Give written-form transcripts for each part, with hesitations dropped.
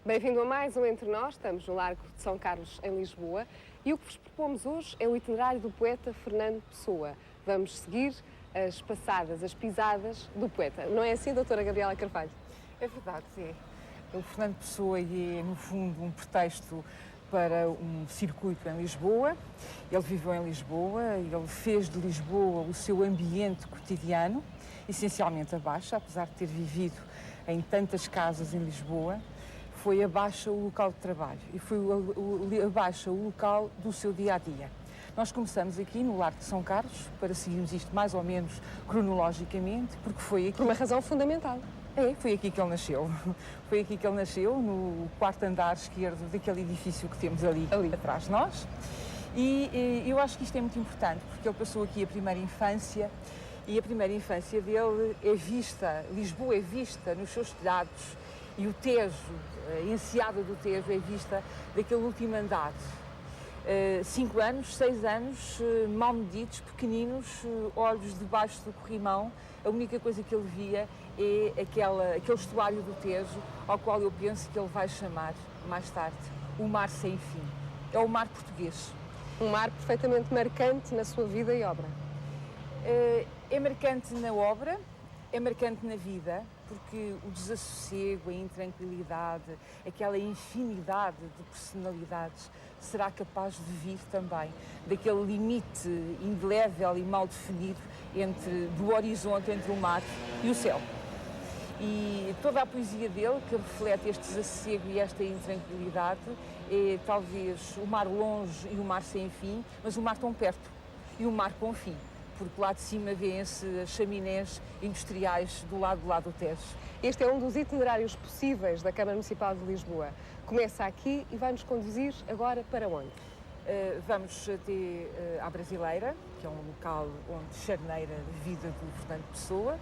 Bem-vindo a mais um Entre Nós. Estamos no Largo de São Carlos, em Lisboa, e o que vos propomos hoje é o itinerário do poeta Fernando Pessoa. Vamos seguir as passadas, as pisadas do poeta. Não é assim, doutora Gabriela Carvalho? É verdade, é. O Fernando Pessoa é, no fundo, um pretexto para um circuito em Lisboa. Ele viveu em Lisboa, ele fez de Lisboa o seu ambiente cotidiano, essencialmente a Baixa, apesar de ter vivido em tantas casas em Lisboa. Foi a Baixa o local de trabalho e foi a Baixa o local do seu dia-a-dia. Nós começamos aqui no Largo de São Carlos, para seguirmos isto mais ou menos cronologicamente, porque foi aqui... Por uma razão fundamental. Foi aqui que ele nasceu. Foi aqui que ele nasceu, no quarto andar esquerdo daquele edifício que temos ali atrás de nós. E eu acho que isto é muito importante, porque ele passou aqui a primeira infância, e a primeira infância dele é vista, Lisboa é vista nos seus telhados, e o Tejo, a enseada do Tejo é vista daquele último andar. 5 anos, 6 anos, mal medidos, pequeninos, olhos debaixo do corrimão. A única coisa que ele via é aquele estuário do Tejo, ao qual eu penso que ele vai chamar, mais tarde, o Mar Sem Fim. É o mar português. Um mar perfeitamente marcante na sua vida e obra. É marcante na obra, é marcante na vida, porque o desassossego, a intranquilidade, aquela infinidade de personalidades será capaz de vir também daquele limite indelével e mal definido do horizonte entre o mar e o céu. E toda a poesia dele, que reflete este desassossego e esta intranquilidade, é talvez o mar longe e o mar sem fim, mas o mar tão perto e o mar com fim, porque lá de cima vêem-se as chaminés industriais do lado do Tejo. Este é um dos itinerários possíveis da Câmara Municipal de Lisboa. Começa aqui e vai-nos conduzir agora para onde? Vamos até à Brasileira, que é um local onde charneira a vida do Fernando Pessoa,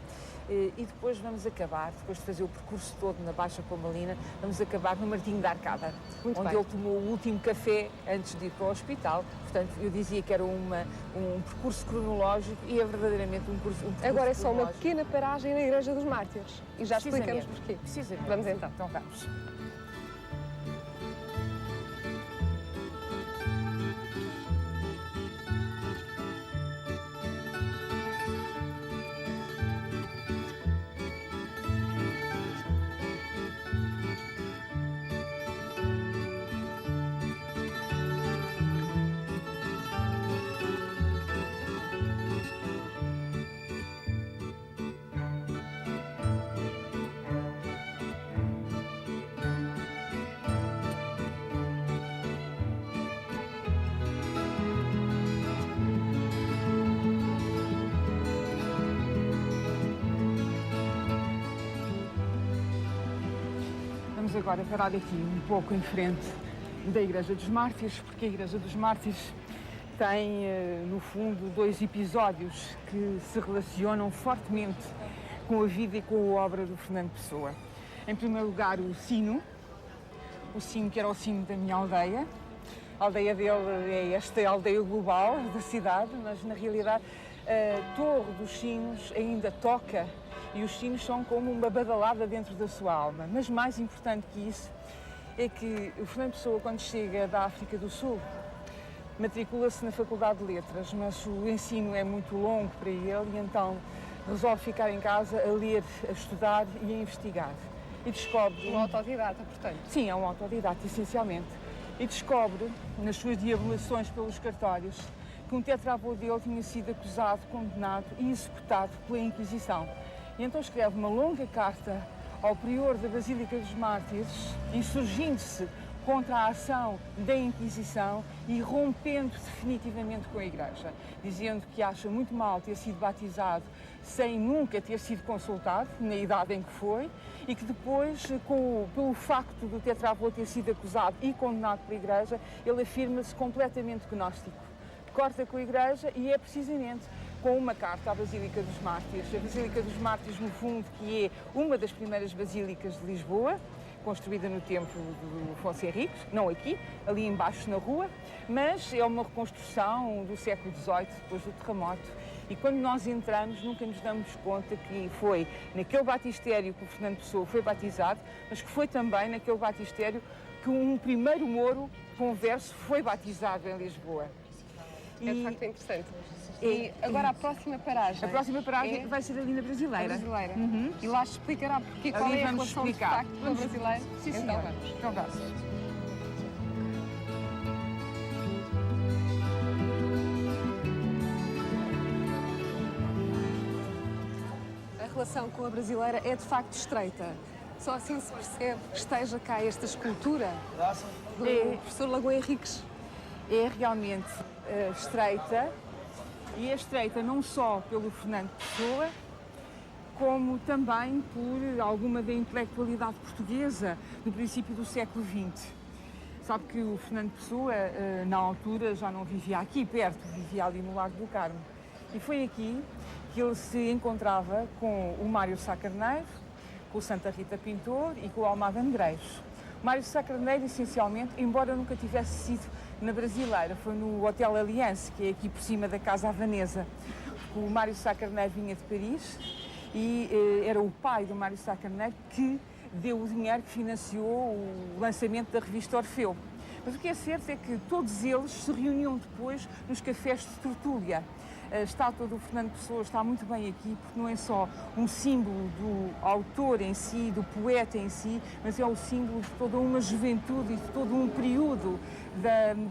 e depois vamos acabar, depois de fazer o percurso todo na Baixa Pomalina, vamos acabar no Martinho da Arcada, onde ele tomou o último café antes de ir para o hospital. Portanto, eu dizia que era um percurso cronológico e é verdadeiramente um percurso Agora é só uma pequena paragem na Igreja dos Mártires e já explicamos porquê. Precisamente. Vamos então. Então vamos. Vamos agora parar aqui um pouco em frente da Igreja dos Mártires, porque a Igreja dos Mártires tem, no fundo, 2 episódios que se relacionam fortemente com a vida e com a obra do Fernando Pessoa. Em primeiro lugar, o sino que era o sino da minha aldeia. A aldeia dele é esta aldeia global da cidade, mas na realidade a Torre dos Sinos ainda toca e os sinos são como uma badalada dentro da sua alma. Mas mais importante que isso é que o Fernando Pessoa, quando chega da África do Sul, matricula-se na Faculdade de Letras, mas o ensino é muito longo para ele e então resolve ficar em casa a ler, a estudar e a investigar. E descobre... Um autodidata, portanto. Sim, é um autodidata, essencialmente. E descobre, nas suas deambulações pelos cartórios, que um tetravô dele tinha sido acusado, condenado e executado pela Inquisição. E então escreve uma longa carta ao prior da Basílica dos Mártires, insurgindo-se contra a ação da Inquisição e rompendo definitivamente com a Igreja, dizendo que acha muito mal ter sido batizado sem nunca ter sido consultado, na idade em que foi, e que depois, pelo facto do tetravô ter sido acusado e condenado pela Igreja, ele afirma-se completamente gnóstico. Corta com a Igreja e é precisamente com uma carta à Basílica dos Mártires. A Basílica dos Mártires, no fundo, que é uma das primeiras basílicas de Lisboa, construída no tempo do Afonso Henriques, não aqui, ali embaixo na rua, mas é uma reconstrução do século XVIII, depois do terremoto, E quando nós entramos, nunca nos damos conta que foi naquele batistério que o Fernando Pessoa foi batizado, mas que foi também naquele batistério que um primeiro mouro converso foi batizado em Lisboa. É de facto interessante. E agora a próxima paragem? A próxima paragem vai ser ali na Brasileira. E lá explicará porque qual é a relação de facto com a Brasileira? Sim, então senhora. vamos. Então vamos. A relação com a Brasileira é de facto estreita. Só assim se percebe que esteja cá esta escultura do professor Lagoa Henriques. É realmente estreita, e é estreita não só pelo Fernando Pessoa, como também por alguma da intelectualidade portuguesa do princípio do século XX. Sabe que o Fernando Pessoa, na altura, já não vivia aqui perto, vivia ali no Largo do Carmo. E foi aqui que ele se encontrava com o Mário Sá Carneiro, com o Santa Rita Pintor e com o Almada Negreiros. O Mário Sá Carneiro, essencialmente, embora nunca tivesse sido na Brasileira, foi no Hotel Alliance, que é aqui por cima da Casa Havanesa. O Mário Sá Carneiro vinha de Paris e era o pai do Mário Sá Carneiro que deu o dinheiro que financiou o lançamento da revista Orfeu. Mas o que é certo é que todos eles se reuniam depois nos cafés de tertúlia. A estátua do Fernando Pessoa está muito bem aqui, porque não é só um símbolo do autor em si, do poeta em si, mas é o símbolo de toda uma juventude e de todo um período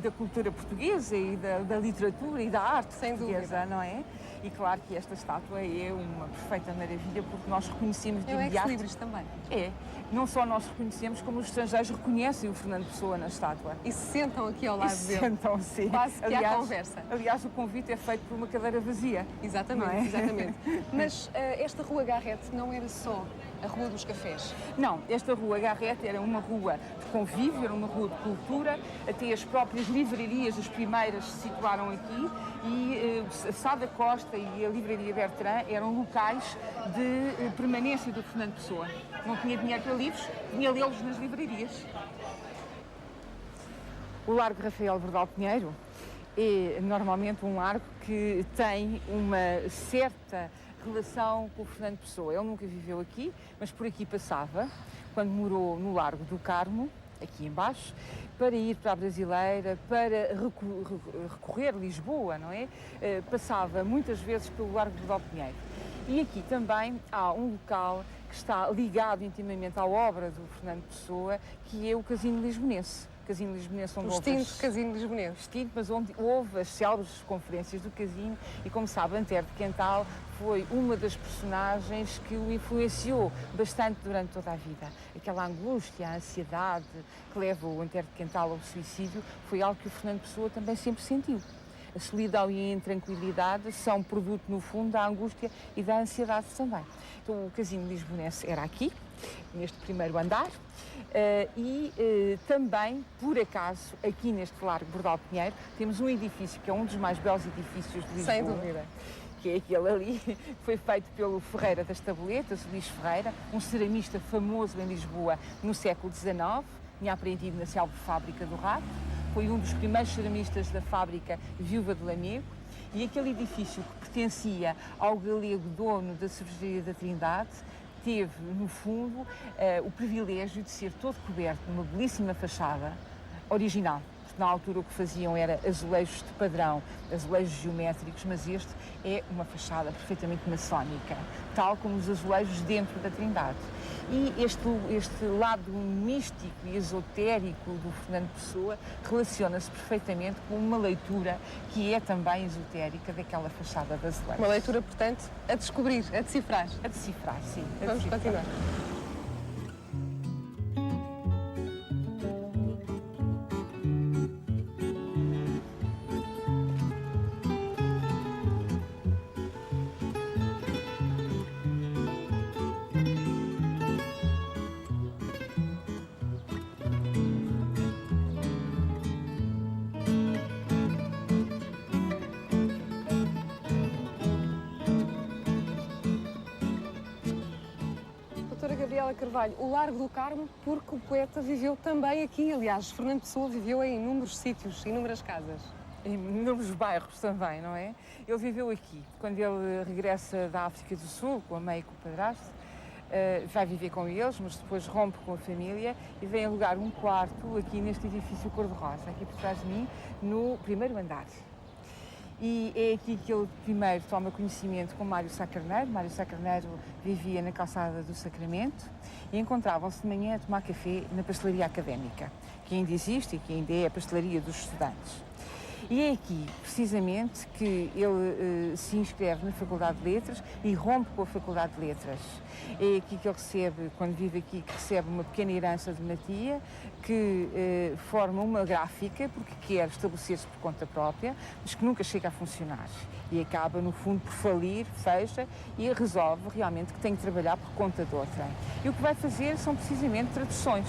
da cultura portuguesa e da literatura e da arte portuguesa, não é? E claro que esta estátua é uma perfeita maravilha, porque nós reconhecemos de imediato. É o ex-libris também. É. Não só nós reconhecemos, como os estrangeiros reconhecem o Fernando Pessoa na estátua. E se sentam aqui ao lado dele. Sentam-se. Quase que há conversa. Aliás, o convite é feito por uma cadeira vazia. Exatamente, não é? exatamente. Mas esta Rua Garrett não era só a Rua dos Cafés? Não, esta Rua Garrett era uma rua de convívio, era uma rua de cultura, até as próprias livrarias, as primeiras, se situaram aqui, e a Sada Costa e a Livraria Bertrand eram locais de permanência do Fernando Pessoa. Não tinha dinheiro para livros, tinha lê-los nas livrarias. O Largo Rafael Verdal Pinheiro é normalmente um largo que tem uma certa relação com o Fernando Pessoa. Ele nunca viveu aqui, mas por aqui passava, quando morou no Largo do Carmo, aqui embaixo, para ir para a Brasileira, para recorrer Lisboa, não é? Passava muitas vezes pelo Largo Verdal Pinheiro. E aqui também há um local que está ligado intimamente à obra do Fernando Pessoa, que é o Casino Lisbonense. Casino Lisbonense, onde o extinto Casino Lisbonense. Extinto, mas onde houve as célebres conferências do Casino, e como sabe, Antero de Quental foi uma das personagens que o influenciou bastante durante toda a vida. Aquela angústia, a ansiedade que leva o Antero de Quental ao suicídio foi algo que o Fernando Pessoa também sempre sentiu. A solidão e a intranquilidade são produto, no fundo, da angústia e da ansiedade também. Então, o Casino Lisbonense era aqui, neste primeiro andar, e também, por acaso, aqui neste Largo Bordal Pinheiro, temos um edifício que é um dos mais belos edifícios de Lisboa. Sem dúvida. Que é aquele ali, que foi feito pelo Ferreira das Tabuletas, o Luís Ferreira, um ceramista famoso em Lisboa no século XIX, tinha aprendido na célebre fábrica do Rato, foi um dos primeiros ceramistas da fábrica Viúva de Lamego, e aquele edifício que pertencia ao galego dono da Cervejaria da Trindade teve, no fundo, o privilégio de ser todo coberto numa belíssima fachada original. Na altura o que faziam era azulejos de padrão, azulejos geométricos, mas este é uma fachada perfeitamente maçónica, tal como os azulejos dentro da Trindade. E este lado místico e esotérico do Fernando Pessoa relaciona-se perfeitamente com uma leitura que é também esotérica daquela fachada de azulejos. Uma leitura, portanto, a descobrir, a decifrar. A decifrar, sim. Vamos continuar. Gabriela Carvalho, o Largo do Carmo, porque o poeta viveu também aqui. Aliás, Fernando Pessoa viveu em inúmeros sítios, inúmeras casas. em inúmeros bairros também, não é? Ele viveu aqui. Quando ele regressa da África do Sul, com a mãe e com o padrasto, vai viver com eles, mas depois rompe com a família e vem alugar um quarto aqui neste edifício cor-de-rosa, aqui por trás de mim, no primeiro andar. E é aqui que ele primeiro toma conhecimento com Mário Sá Carneiro. Mário Sá Carneiro vivia na calçada do Sacramento e encontravam-se de manhã a tomar café na pastelaria académica, que ainda existe e que ainda é a pastelaria dos estudantes. E é aqui, precisamente, que ele se inscreve na Faculdade de Letras e rompe com a Faculdade de Letras. É aqui que ele recebe, quando vive aqui, que recebe uma pequena herança de uma tia, que forma uma gráfica, porque quer estabelecer-se por conta própria, mas que nunca chega a funcionar. E acaba, no fundo, por falir, fecha e resolve realmente que tem que trabalhar por conta de outra. E o que vai fazer são precisamente traduções.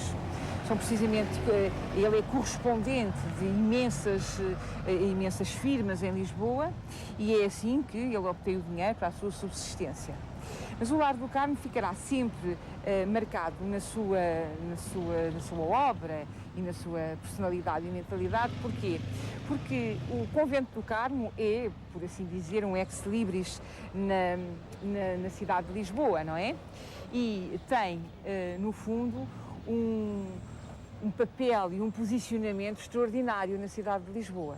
São precisamente, ele é correspondente de imensas firmas em Lisboa e é assim que ele obtém o dinheiro para a sua subsistência. Mas o Largo do Carmo ficará sempre marcado na sua obra e na sua personalidade e mentalidade. Porquê? Porque o Convento do Carmo é, por assim dizer, um ex-libris na cidade de Lisboa, não é? E tem, no fundo, um papel e um posicionamento extraordinário na cidade de Lisboa.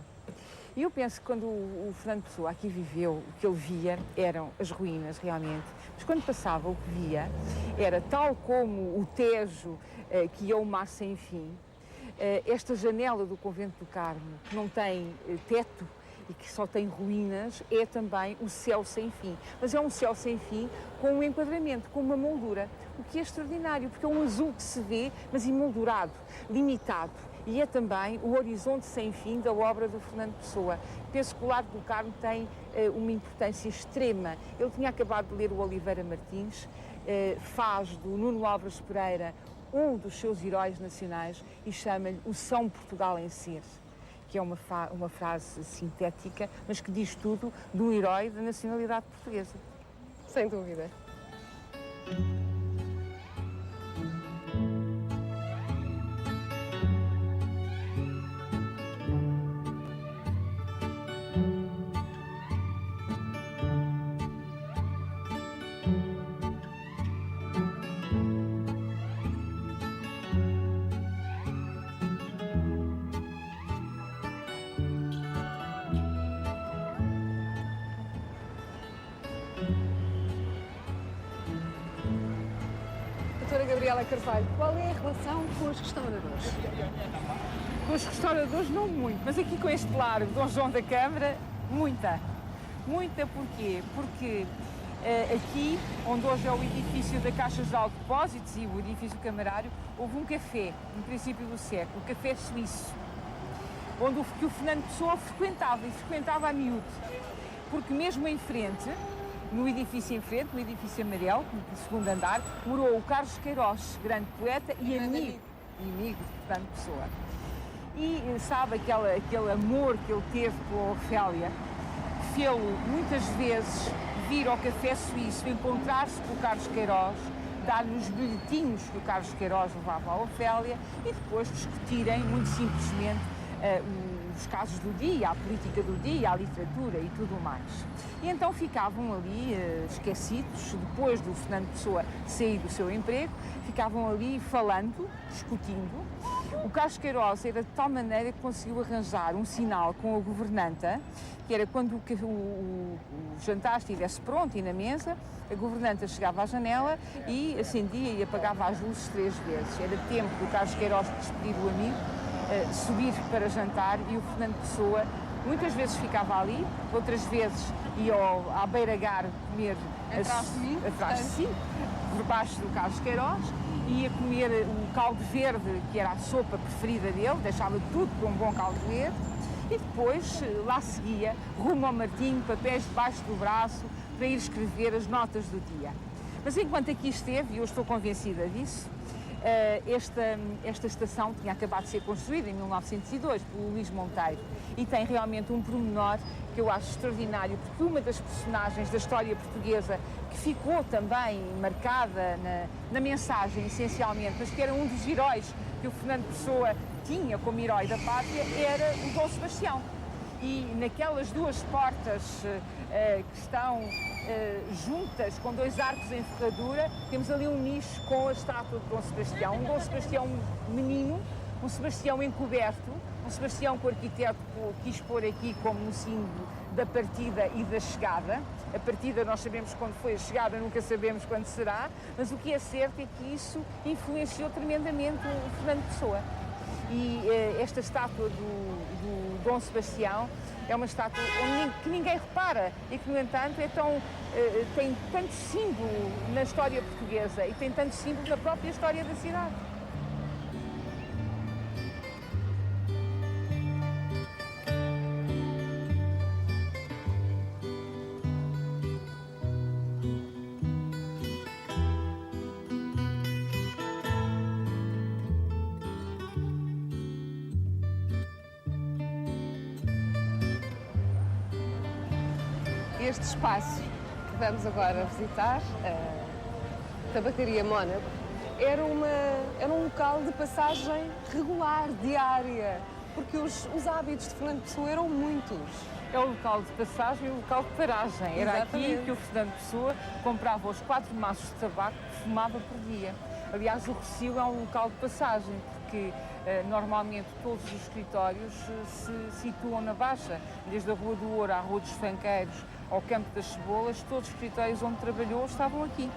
E eu penso que quando o Fernando Pessoa aqui viveu, o que ele via eram as ruínas realmente, mas quando passava o que via era tal como o Tejo, que ia ao mar sem fim, esta janela do Convento do Carmo, que não tem teto e que só tem ruínas, é também o céu sem fim. Mas é um céu sem fim com um enquadramento, com uma moldura, o que é extraordinário, porque é um azul que se vê, mas emoldurado, limitado. E é também o horizonte sem fim da obra do Fernando Pessoa. Penso que o Largo do Carmo tem uma importância extrema. Ele tinha acabado de ler o Oliveira Martins, faz do Nuno Álvares Pereira um dos seus heróis nacionais e chama-lhe o São Portugal em Ser, que é uma frase sintética, mas que diz tudo do herói da nacionalidade portuguesa. Sem dúvida. Doutora Gabriela Carvalho, qual é a relação com os restauradores? Com os restauradores não muito, mas aqui com este Largo, Dom João da Câmara, muita. Muita porquê? Porque aqui, onde hoje é o edifício da Caixa Geral de Depósitos e o edifício camarário, houve um café, no princípio do século, o Café Suíço, onde o Fernando Pessoa frequentava a miúdo. Porque mesmo em frente, no edifício em frente, no edifício amarelo, no segundo andar, morou o Carlos Queiroz, grande poeta e amigo de Fernando Pessoa. E sabe aquele amor que ele teve pela Ofélia, fê-lo muitas vezes vir ao Café Suíço, encontrar-se com o Carlos Queiroz, dar-lhe os bilhetinhos que o Carlos Queiroz levava à Ofélia e depois discutirem, muito simplesmente, os casos do dia, a política do dia, a literatura e tudo mais. E então ficavam ali esquecidos, depois do Fernando Pessoa sair do seu emprego, ficavam ali falando, discutindo. O Carlos Queiroz era de tal maneira que conseguiu arranjar um sinal com a governanta, que era quando o jantar estivesse pronto e na mesa, a governanta chegava à janela e acendia e apagava as luzes 3 vezes. Era tempo do Carlos Queiroz despedir o amigo, subir para jantar e o Fernando Pessoa muitas vezes ficava ali, outras vezes ia à beira-gar comer atrás de si, por baixo do Carlos Queiroz, ia comer o caldo verde, que era a sopa preferida dele, deixava tudo com um bom caldo verde, e depois lá seguia, rumo ao Martinho, papéis debaixo do braço, para ir escrever as notas do dia. Mas enquanto aqui esteve, e eu estou convencida disso, esta estação tinha acabado de ser construída em 1902 pelo Luís Monteiro e tem realmente um pormenor que eu acho extraordinário, porque uma das personagens da história portuguesa que ficou também marcada na mensagem, essencialmente, mas que era um dos heróis que o Fernando Pessoa tinha como herói da pátria, era o Dom Sebastião. e naquelas duas portas que estão juntas com dois arcos em ferradura, temos ali um nicho com a estátua de Dom Sebastião, um Dom Sebastião menino, um Sebastião encoberto, um Sebastião que o arquiteto quis pôr aqui como um símbolo da partida e da chegada. A partida nós sabemos quando foi, a chegada nunca sabemos quando será, mas o que é certo é que isso influenciou tremendamente o Fernando Pessoa. E esta estátua do Dom Sebastião é uma estátua que ninguém repara e que, no entanto, tem tanto símbolo na história portuguesa e tem tanto símbolo na própria história da cidade. Este espaço que vamos agora visitar, a Tabacaria Mónaco, era um local de passagem regular, diária, porque os hábitos de Fernando Pessoa eram muitos. É o local de passagem e o local de paragem. Era Exatamente. aqui que o Fernando Pessoa comprava os 4 maços de tabaco que fumava por dia. Aliás, o Recio é um local de passagem, porque normalmente todos os escritórios se situam na Baixa, desde a Rua do Ouro à Rua dos Fanqueiros, ao Campo das Cebolas, todos os escritórios onde trabalhou estavam aqui.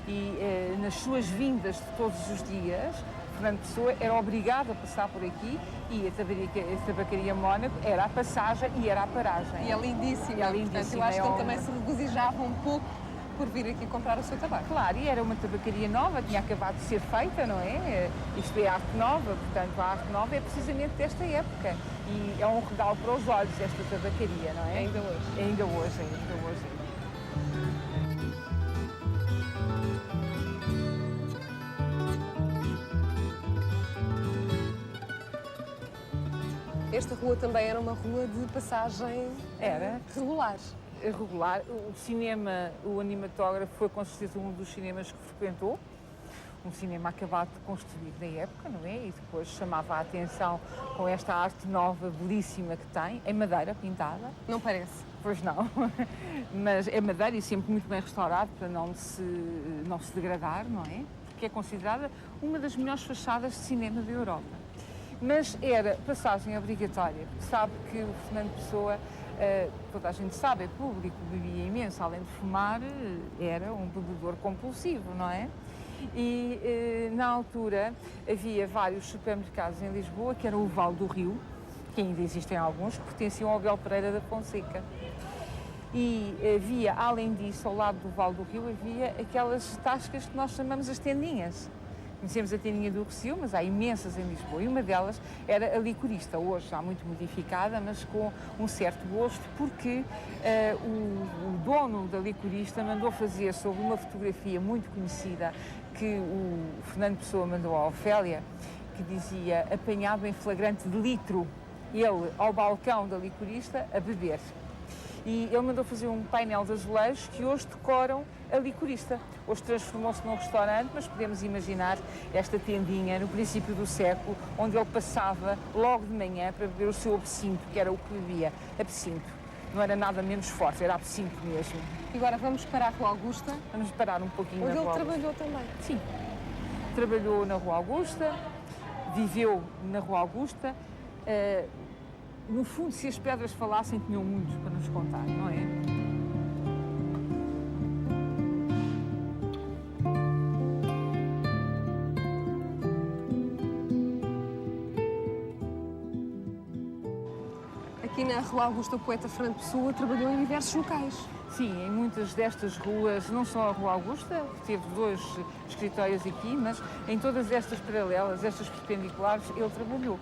E nas suas vindas de todos os dias, Fernando Pessoa era obrigado a passar por aqui e a Tabacaria Mónaco era a passagem e era a paragem. E é lindíssima. E é Portanto, lindíssima, eu acho que é ele também se regozijava um pouco por vir aqui comprar o seu tabaco. Claro, e era uma tabacaria nova, tinha acabado de ser feita, não é? Isto é arte nova, portanto a arte nova é precisamente desta época. E é um regalo para os olhos esta tabacaria, não é? Ainda hoje. Ainda hoje, ainda hoje. Esta rua também era uma rua de passagem regular. Regular. O cinema, o animatógrafo foi com certeza um dos cinemas que frequentou. Um cinema acabado de construir na época, não é? E depois chamava a atenção com esta arte nova, belíssima que tem, em madeira pintada. Não parece? Pois não, mas é madeira e sempre muito bem restaurado para não se degradar, não é? Porque é considerada uma das melhores fachadas de cinema da Europa. Mas era passagem obrigatória, porque sabe que o Fernando Pessoa, toda a gente sabe, é público, bebia imenso, além de fumar, era um bebedor compulsivo, não é? E na altura havia vários supermercados em Lisboa, que era o Val do Rio, que ainda existem alguns, que pertenciam ao Abel Pereira da Fonseca. E havia, além disso, ao lado do Val do Rio, havia aquelas tascas que nós chamamos as tendinhas. Conhecemos a tendinha do Recio, mas há imensas em Lisboa, e uma delas era a licorista, hoje já muito modificada, mas com um certo gosto, porque o dono da licorista mandou fazer sobre uma fotografia muito conhecida que o Fernando Pessoa mandou à Ofélia, que dizia apanhado em flagrante delito, ele ao balcão da licorista a beber. E ele mandou fazer um painel de azulejos que hoje decoram a licorista. Hoje transformou-se num restaurante, mas podemos imaginar esta tendinha no princípio do século, onde ele passava logo de manhã para beber o seu absinto, que era o que bebia, absinto. Não era nada menos forte, era absinto mesmo. E agora vamos para a Rua Augusta. Vamos parar um pouquinho Onde na Rua ele Augusta. trabalhou também. Sim, trabalhou na Rua Augusta, viveu na Rua Augusta. No fundo, se as pedras falassem, tinham muito para nos contar, não é? Aqui na Rua Augusta, o poeta Fernando Pessoa trabalhou em diversos locais. Sim, em muitas destas ruas, não só a Rua Augusta, que teve 2 escritórios aqui, mas em todas estas paralelas, estas perpendiculares, ele trabalhou.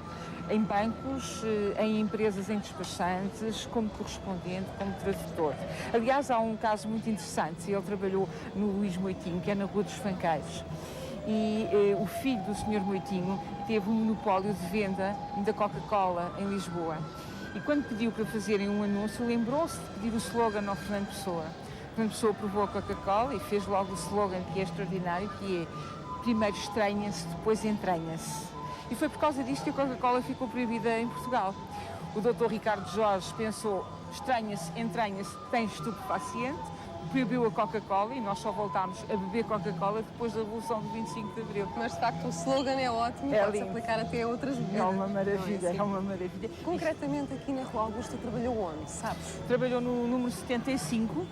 Em bancos, em empresas em despachantes, como correspondente, como tradutor. Aliás, há um caso muito interessante, ele trabalhou no Luís Moitinho, que é na Rua dos Fanqueiros. E o filho do Sr. Moitinho teve um monopólio de venda da Coca-Cola em Lisboa. E quando pediu para fazerem um anúncio, lembrou-se de pedir o slogan ao Fernando Pessoa. Fernando Pessoa provou a Coca-Cola e fez logo o slogan que é extraordinário, que é primeiro estranha-se, depois entranha-se. E foi por causa disto que a Coca-Cola ficou proibida em Portugal. O Dr. Ricardo Jorge pensou, estranha-se, entranha-se, tem estupefaciente, proibiu a Coca-Cola e nós só voltámos a beber Coca-Cola depois da Revolução de 25 de Abril. Mas de facto o slogan é ótimo, pode-se lindo. aplicar até a outras bebidas. É uma maravilha, Não é assim? é uma maravilha. Concretamente aqui na Rua Augusta trabalhou onde, sabes? Trabalhou no número 75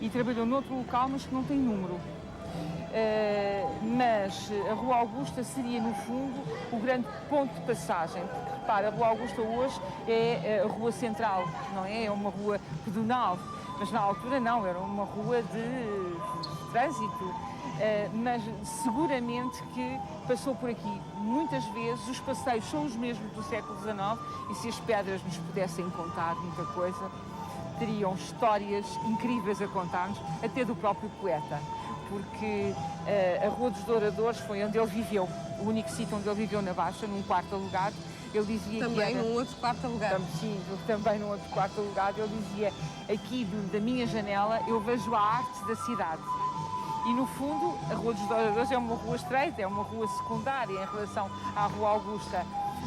e trabalhou noutro local, mas que não tem número. Mas a Rua Augusta seria, no fundo, o grande ponto de passagem. Porque, repara, a Rua Augusta hoje é a rua central, não é? É uma rua pedonal, mas na altura não, era uma rua de trânsito. Mas seguramente que passou por aqui muitas vezes. Os passeios são os mesmos do século XIX e se as pedras nos pudessem contar muita coisa, teriam histórias incríveis a contar-nos, até do próprio poeta. Porque a Rua dos Douradores foi onde ele viveu, o único sítio onde ele viveu na Baixa, num quarto alugado. Ele dizia Também que era, num outro quarto alugado. sim, também num outro quarto alugado. Ele dizia, aqui da minha janela eu vejo a arte da cidade. E no fundo, a Rua dos Douradores é uma rua estreita, é uma rua secundária em relação à Rua Augusta.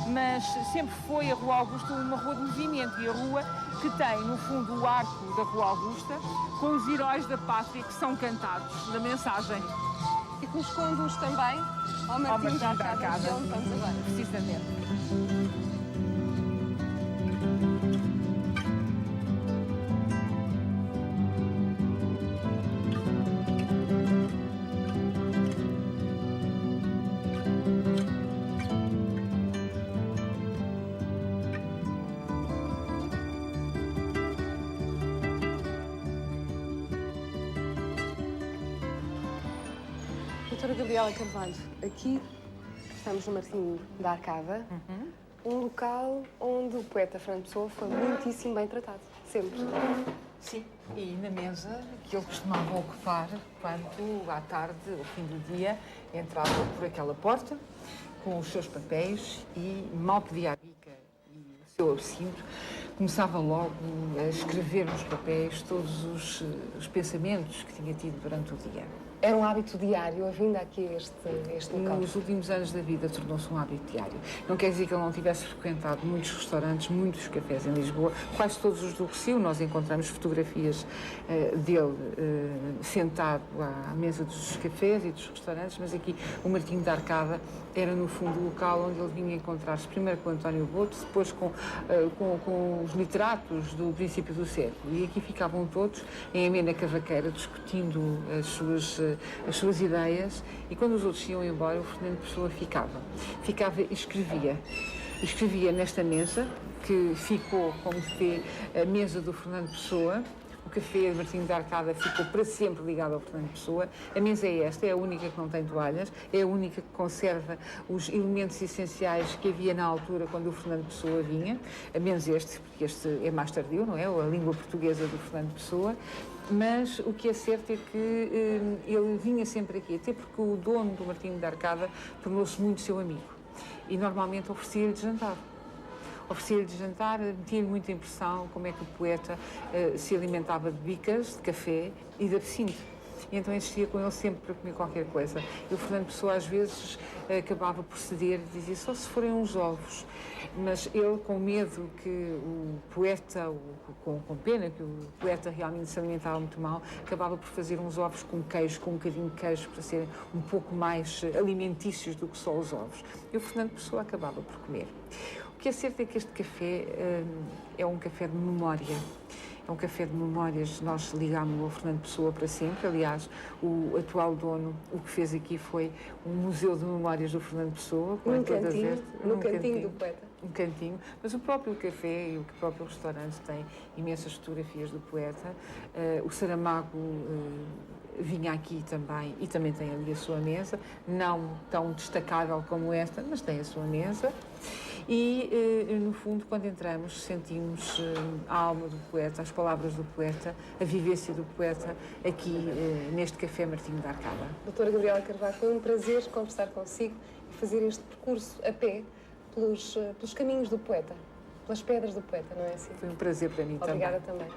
Mas sempre foi a Rua Augusta uma rua de movimento e a rua que tem, no fundo, o arco da Rua Augusta com os heróis da pátria que são cantados na mensagem. E que nos conduz também ao Martim da Arcada, de onde vamos agora. Precisamente. Doutora Gabriela Carvalho, aqui estamos no Martim da Arcada, um local onde o poeta Fernando Pessoa foi muitíssimo bem tratado, sempre. Sim, e na mesa que ele costumava ocupar quando, à tarde, ao fim do dia, entrava por aquela porta com os seus papéis e mal pedia a bica e o seu absinto, começava logo a escrever nos papéis todos os pensamentos que tinha tido durante o dia. Era um hábito diário a vinda aqui a este local? Nos últimos anos da vida tornou-se um hábito diário. Não quer dizer que ele não tivesse frequentado muitos restaurantes, muitos cafés em Lisboa, quase todos os do Rossio. Nós encontramos fotografias dele sentado à mesa dos cafés e dos restaurantes, mas aqui o Martim da Arcada era, no fundo, o local onde ele vinha encontrar-se primeiro com António Boto, depois com os literatos do princípio do século. E aqui ficavam todos em amena cavaqueira, discutindo as suas ideias, e quando os outros iam embora, o Fernando Pessoa ficava e escrevia. Escrevia nesta mesa, que ficou como vê a mesa do Fernando Pessoa. O café de Martim da Arcada ficou para sempre ligado ao Fernando Pessoa. A mesa é esta, é a única que não tem toalhas, é a única que conserva os elementos essenciais que havia na altura quando o Fernando Pessoa vinha, a menos este, porque este é mais tardio, não é? A língua portuguesa do Fernando Pessoa. Mas o que é certo é que ele vinha sempre aqui, até porque o dono do Martim da Arcada tornou-se muito seu amigo e normalmente oferecia-lhe de jantar. Oferecia-lhe de jantar, metia-lhe muita impressão como é que o poeta se alimentava de bicas, de café e de absinto. E então insistia com ele sempre para comer qualquer coisa. E o Fernando Pessoa às vezes acabava por ceder e dizia só se forem uns ovos. Mas ele, com medo que o poeta, com pena que o poeta realmente se alimentava muito mal, acabava por fazer uns ovos com queijo, com um bocadinho de queijo, para serem um pouco mais alimentícios do que só os ovos. E o Fernando Pessoa acabava por comer. O que é certo é que este café é um café de memória. É um café de memórias, nós ligámos-lo ao Fernando Pessoa para sempre. Aliás, o atual dono, o que fez aqui foi um museu de memórias do Fernando Pessoa. No cantinho do poeta. Um cantinho, mas o próprio café e o próprio restaurante tem imensas fotografias do poeta. O Saramago vinha aqui também e também tem ali a sua mesa, não tão destacável como esta, mas tem a sua mesa. E, no fundo, quando entramos, sentimos a alma do poeta, as palavras do poeta, a vivência do poeta aqui neste Café Martim da Arcada. Doutora Gabriela Carvalho, foi um prazer conversar consigo e fazer este percurso a pé pelos caminhos do poeta, pelas pedras do poeta, não é assim? Foi um prazer para mim também. Obrigada também.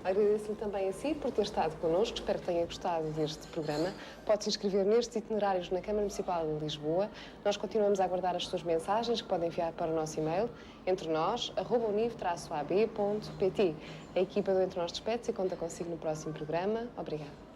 Agradeço-lhe também a si por ter estado connosco. Espero que tenha gostado deste programa. Pode se inscrever nestes itinerários na Câmara Municipal de Lisboa. Nós continuamos a aguardar as suas mensagens, que podem enviar para o nosso e-mail, entrenós@univ-ab.pt. A equipa do Entre Nós despede-se e conta consigo no próximo programa. Obrigada.